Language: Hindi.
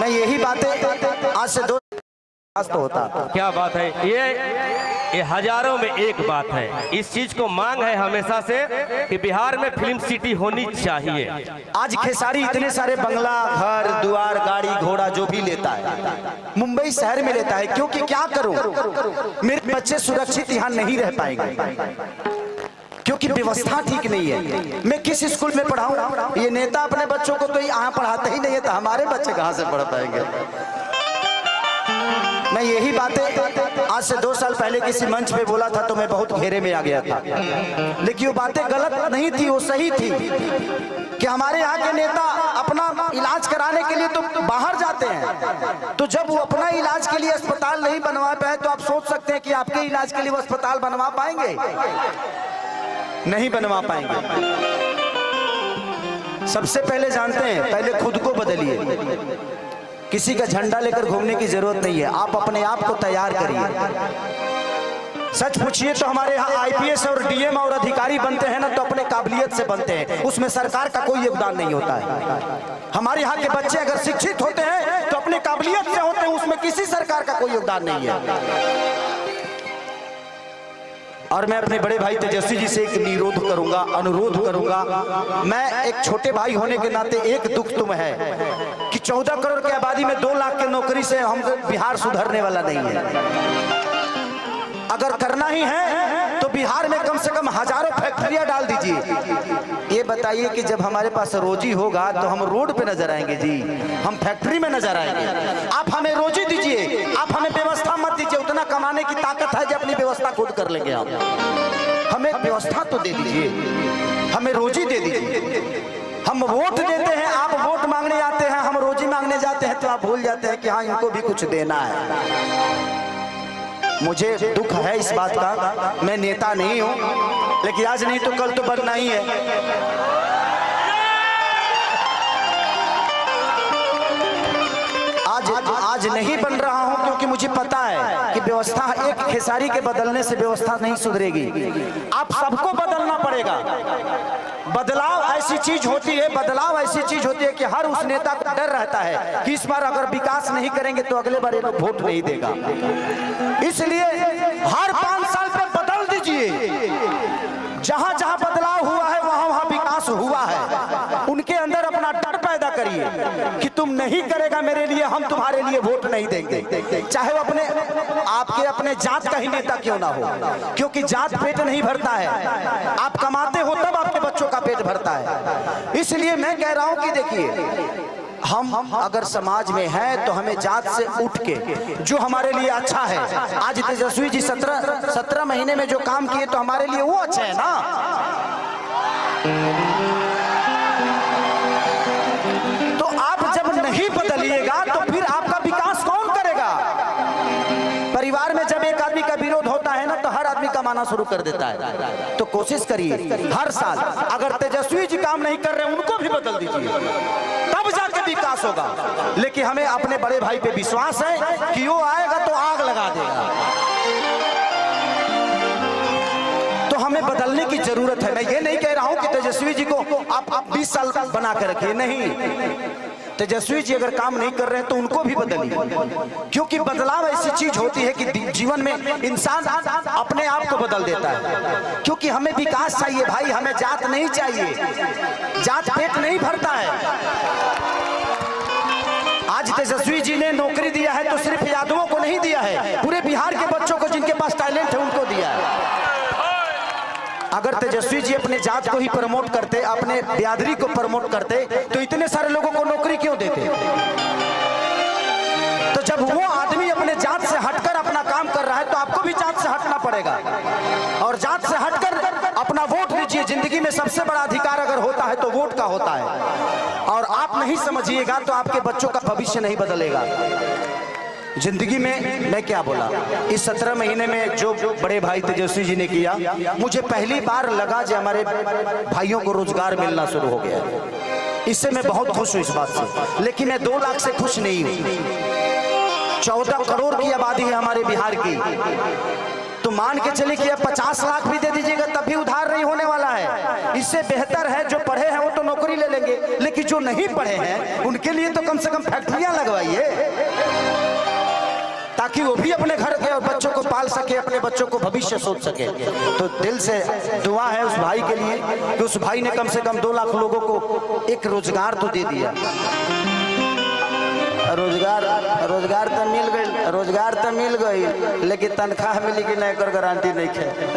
मैं यही बातें आज से 2 तो होता। क्या बात है, ये हजारों में एक बात है। इस चीज को मांग है हमेशा से कि बिहार में फिल्म सिटी होनी चाहिए। आज खेसारी इतने सारे बंगला, घर द्वार, गाड़ी घोड़ा जो भी लेता है मुंबई शहर में लेता है, क्योंकि क्या करूं, मेरे बच्चे सुरक्षित यहाँ नहीं रह पाएंगे क्योंकि व्यवस्था ठीक नहीं है। मैं किस स्कूल में पढ़ाऊं? ये नेता अपने बच्चों को तो यहाँ पढ़ाते ही नहीं है, तो हमारे बच्चे कहाँ से पढ़ पाएंगे? मैं यही बातें आज से 2 साल पहले किसी मंच पे बोला था तो मैं बहुत घेरे में आ गया था, लेकिन वो बातें गलत नहीं थी, वो सही थी कि हमारे यहाँ के नेता अपना इलाज कराने के लिए तो बाहर जाते हैं, तो जब वो अपना इलाज के लिए अस्पताल नहीं बनवा पाए तो आप सोच सकते हैं कि आपके इलाज के लिए वो अस्पताल बनवा पाएंगे? नहीं बनवा पाएंगे। सबसे पहले जानते हैं, पहले खुद को बदलिए। किसी का झंडा लेकर घूमने की जरूरत नहीं है, आप अपने आप को तैयार करिए। सच पूछिए तो हमारे यहाँ आईपीएस और डीएम और अधिकारी बनते हैं ना तो अपने काबिलियत से बनते हैं, उसमें सरकार का कोई योगदान नहीं होता है। हमारे यहाँ के बच्चे अगर शिक्षित होते हैं तो अपने काबिलियत से होते हैं, उसमें किसी सरकार का कोई योगदान नहीं है। और मैं अपने बड़े भाई तेजस्वी जी से एक अनुरोध करूंगा। मैं एक छोटे भाई होने के नाते एक दुख तुम है कि 14 करोड़ की आबादी में 2 लाख की नौकरी से हम बिहार सुधरने वाला नहीं है। अगर करना ही है तो बिहार में कम से कम हजारों फैक्ट्रियां डाल दीजिए। ये बताइए कि जब हमारे पास रोजी होगा तो हम रोड पे नजर आएंगे जी, हम फैक्ट्री में नजर आएंगे। आप हमें रोजी दीजिए, आप हमें व्यवस्था मत दीजिए। उतना कमाने की ताकत है जो अपनी व्यवस्था खुद कर लेंगे आप। हमें व्यवस्था तो दे दीजिए, हमें रोजी दे दीजिए। हम वोट देते हैं, आप वोट मांगने आते हैं, हम रोजी मांगने जाते हैं तो आप भूल जाते हैं कि हाँ इनको भी कुछ देना है। मुझे दुख है इस बात का, मैं नेता नहीं हूं, लेकिन आज नहीं तो कल तो बनना ही है। आज नहीं बन रहा हूं क्योंकि मुझे पता है कि व्यवस्था एक खेसारी के बदलने से व्यवस्था नहीं सुधरेगी। आप सबको बदलना पड़ेगा। बदलाव ऐसी चीज होती है कि हर उस नेता को डर रहता है कि इस बार अगर विकास नहीं करेंगे तो अगले बार ये लोग वोट नहीं देगा। इसलिए हर 5 साल पे बदल दीजिए। जहां जहां बदलाव हुआ है वहां वहां विकास हुआ है। उनके अंदर अपना डर पैदा करिए कि तुम नहीं करेगा मेरे लिए, हम तुम्हारे लिए वोट नहीं देंगे, चाहे वो अपने जात का ही नेता क्यों ना हो, क्योंकि जात पेट नहीं भरता है। आप कमाते हो तब आपके बच्चों का पेट भरता है। इसलिए मैं कह रहा हूं कि देखिए, हम अगर समाज में हैं तो हमें जात से उठ के जो हमारे लिए अच्छा है, आज तेजस्वी जी 17 महीने में जो काम किए तो हमारे लिए वो अच्छा है ना। तो आप जब नहीं बदलिएगा तो फिर आपका विकास कौन करेगा? परिवार में जब एक आदमी का विरोध होता है ना तो हर आदमी कमाना शुरू कर देता है। तो कोशिश करिए हर साल, अगर तेजस्वी जी काम नहीं कर रहे उनको भी बदल दीजिए, तब जाके विकास होगा। लेकिन हमें अपने बड़े भाई पे विश्वास है कि वो आएगा तो आग लगा देगा। तो हमें बदलने की जरूरत है। मैं ये नहीं कह रहा हूं कि तेजस्वी जी को आप 20 साल बना कर रखिए, नहीं। तेजस्वी जी अगर काम नहीं कर रहे हैं तो उनको भी बदलिए, क्योंकि बदलाव ऐसी चीज होती है कि जीवन में इंसान अपने आप को बदल देता है। क्योंकि हमें विकास चाहिए भाई, हमें जात नहीं चाहिए। जात पेट नहीं भरता है। आज तेजस्वी जी ने नौकरी दिया है तो सिर्फ यादवों को नहीं दिया है, पूरे बिहार के बच्चों को जिनके पास टैलेंट है उनको दिया है। अगर तेजस्वी जी अपने जात को ही प्रमोट करते, अपने बिरादरी को प्रमोट करते तो इतने सारे लोगों को नौकरी क्यों देते? तो जब वो आदमी अपने जात से हटकर अपना काम कर रहा है तो आपको भी जात से हटना पड़ेगा और जात से हटकर अपना वोट दीजिए। जिंदगी में सबसे बड़ा अधिकार अगर होता है तो वोट का होता है, और आप नहीं समझिएगा तो आपके बच्चों का भविष्य नहीं बदलेगा। जिंदगी में मैं क्या बोला, इस 17 महीने में जो बड़े भाई तेजस्वी जी ने किया, मुझे पहली बार लगा कि हमारे भाइयों को रोजगार मिलना शुरू हो गया। इससे मैं बहुत खुश हूँ इस बात से, लेकिन मैं 2 लाख से खुश नहीं हूँ। 14 करोड़ की आबादी है हमारे बिहार की, तो मान के चले कि अब 50 लाख भी दे दीजिएगा तब भी उधार नहीं होने वाला है। इससे बेहतर है जो पढ़े हैं वो तो नौकरी ले लेंगे, लेकिन जो नहीं पढ़े हैं उनके लिए तो कम से कम फैक्ट्रियां लगवाइए, ताकि वो भी अपने घर के और बच्चों को पाल सके, अपने बच्चों को भविष्य सोच सके। तो दिल से दुआ है उस भाई के लिए कि उस भाई ने कम से कम 2 लाख लोगों को एक रोजगार तो दे दिया। रोजगार तो मिल गई, लेकिन तनख्वाह मिली कि नहीं, गारंटी नहीं है।